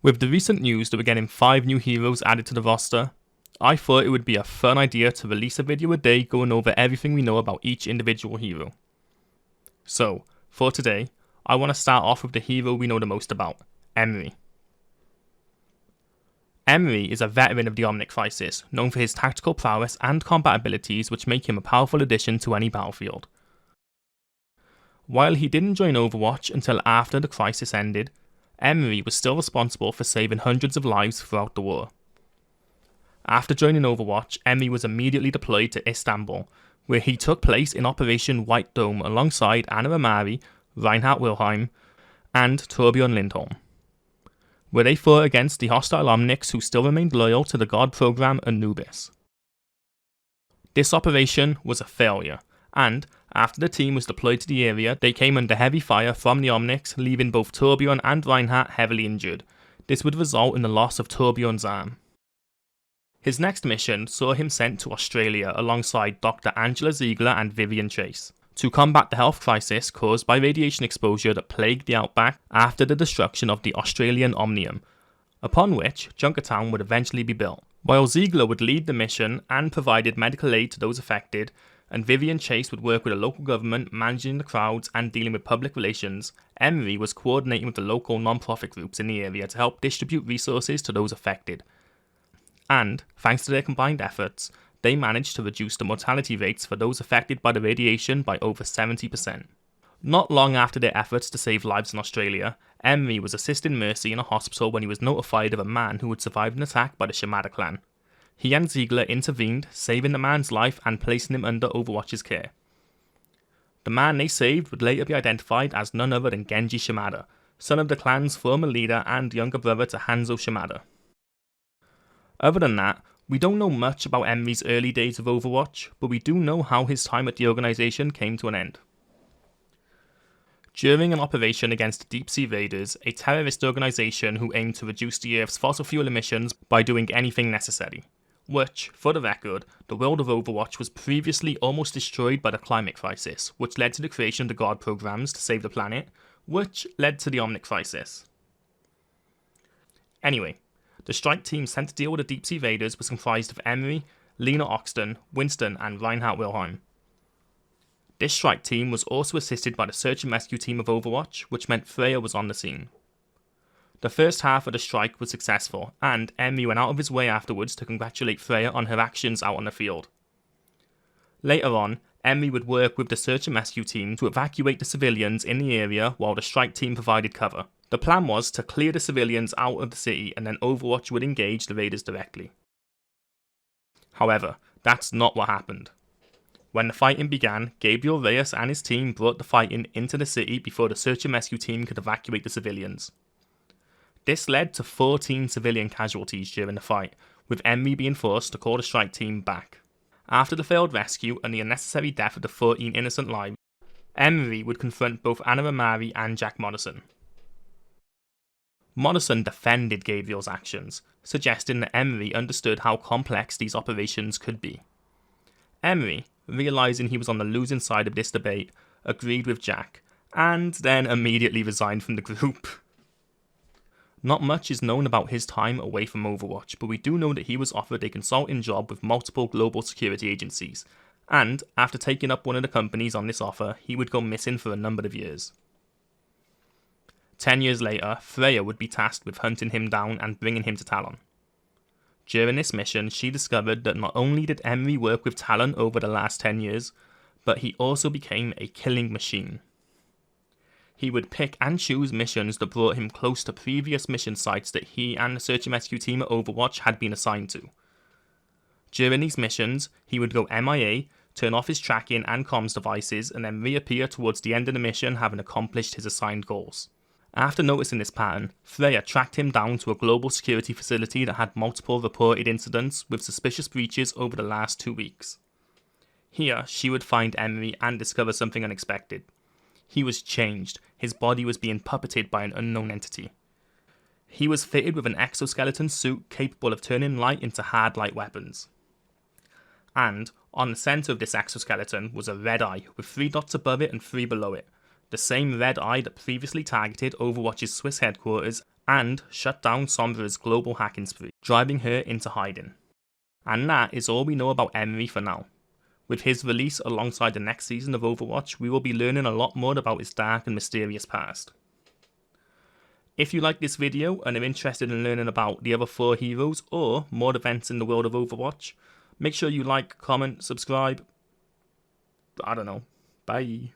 With the recent news that we're getting 5 new heroes added to the roster, I thought it would be a fun idea to release a video a day going over everything we know about each individual hero. So, for today, I want to start off with the hero we know the most about, Emre. Emre is a veteran of the Omnic Crisis, known for his tactical prowess and combat abilities which make him a powerful addition to any battlefield. While he didn't join Overwatch until after the Crisis ended, Emre was still responsible for saving hundreds of lives throughout the war. After joining Overwatch, Emre was immediately deployed to Istanbul, where he took place in Operation White Dome alongside Emre, Reinhard Wilhelm, and Torbjorn Lindholm, where they fought against the hostile Omnics who still remained loyal to the god program Anubis. This operation was a failure, and after the team was deployed to the area, they came under heavy fire from the Omnics, leaving both Torbjorn and Reinhard heavily injured. This would result in the loss of Torbjorn's arm. His next mission saw him sent to Australia alongside Dr. Angela Ziegler and Vivian Chase to combat the health crisis caused by radiation exposure that plagued the outback after the destruction of the Australian Omnium, upon which Junkertown would eventually be built. While Ziegler would lead the mission and provided medical aid to those affected, and Vivian Chase would work with the local government managing the crowds and dealing with public relations, Emre was coordinating with the local non-profit groups in the area to help distribute resources to those affected. And, thanks to their combined efforts, they managed to reduce the mortality rates for those affected by the radiation by over 70%. Not long after their efforts to save lives in Australia, Emre was assisting Mercy in a hospital when he was notified of a man who had survived an attack by the Shimada clan. He and Ziegler intervened, saving the man's life and placing him under Overwatch's care. The man they saved would later be identified as none other than Genji Shimada, son of the clan's former leader and younger brother to Hanzo Shimada. Other than that, we don't know much about Emre's early days of Overwatch, but we do know how his time at the organisation came to an end. During an operation against the Deep Sea Raiders, a terrorist organisation who aimed to reduce the Earth's fossil fuel emissions by doing anything necessary, which, for the record, the world of Overwatch was previously almost destroyed by the climate crisis, which led to the creation of the God programs to save the planet, which led to the Omnic Crisis. Anyway, the strike team sent to deal with the Deep Sea Raiders was comprised of Emre, Lena Oxton, Winston and Reinhard Wilhelm. This strike team was also assisted by the search and rescue team of Overwatch, which meant Freya was on the scene. The first half of the strike was successful, and Emre went out of his way afterwards to congratulate Freya on her actions out on the field. Later on, Emre would work with the search and rescue team to evacuate the civilians in the area while the strike team provided cover. The plan was to clear the civilians out of the city and then Overwatch would engage the raiders directly. However, that's not what happened. When the fighting began, Gabriel Reyes and his team brought the fighting into the city before the search and rescue team could evacuate the civilians. This led to 14 civilian casualties during the fight, with Emre being forced to call the strike team back. After the failed rescue and the unnecessary death of the 14 innocent lives, Emre would confront both Anna and Jack Morrison. Morrison defended Gabriel's actions, suggesting that Emre understood how complex these operations could be. Emre, realising he was on the losing side of this debate, agreed with Jack, and then immediately resigned from the group. Not much is known about his time away from Overwatch, but we do know that he was offered a consulting job with multiple global security agencies, and after taking up one of the companies on this offer, he would go missing for a number of years. 10 years later, Freya would be tasked with hunting him down and bringing him to Talon. During this mission, she discovered that not only did Emre work with Talon over the last 10 years, but he also became a killing machine. He would pick and choose missions that brought him close to previous mission sites that he and the search and rescue team at Overwatch had been assigned to. During these missions, he would go MIA, turn off his tracking and comms devices, and then reappear towards the end of the mission having accomplished his assigned goals. After noticing this pattern, Freya tracked him down to a global security facility that had multiple reported incidents with suspicious breaches over the last 2 weeks. Here, she would find Emre and discover something unexpected. He was changed. His body was being puppeted by an unknown entity. He was fitted with an exoskeleton suit capable of turning light into hard light weapons. And on the centre of this exoskeleton was a red eye with 3 dots above it and 3 below it, the same red eye that previously targeted Overwatch's Swiss headquarters and shut down Sombra's global hacking spree, driving her into hiding. And that is all we know about Emre for now. With his release alongside the next season of Overwatch, we will be learning a lot more about his dark and mysterious past. If you like this video and are interested in learning about the other 4 heroes or more events in the world of Overwatch, make sure you like, comment, subscribe. I don't know. Bye.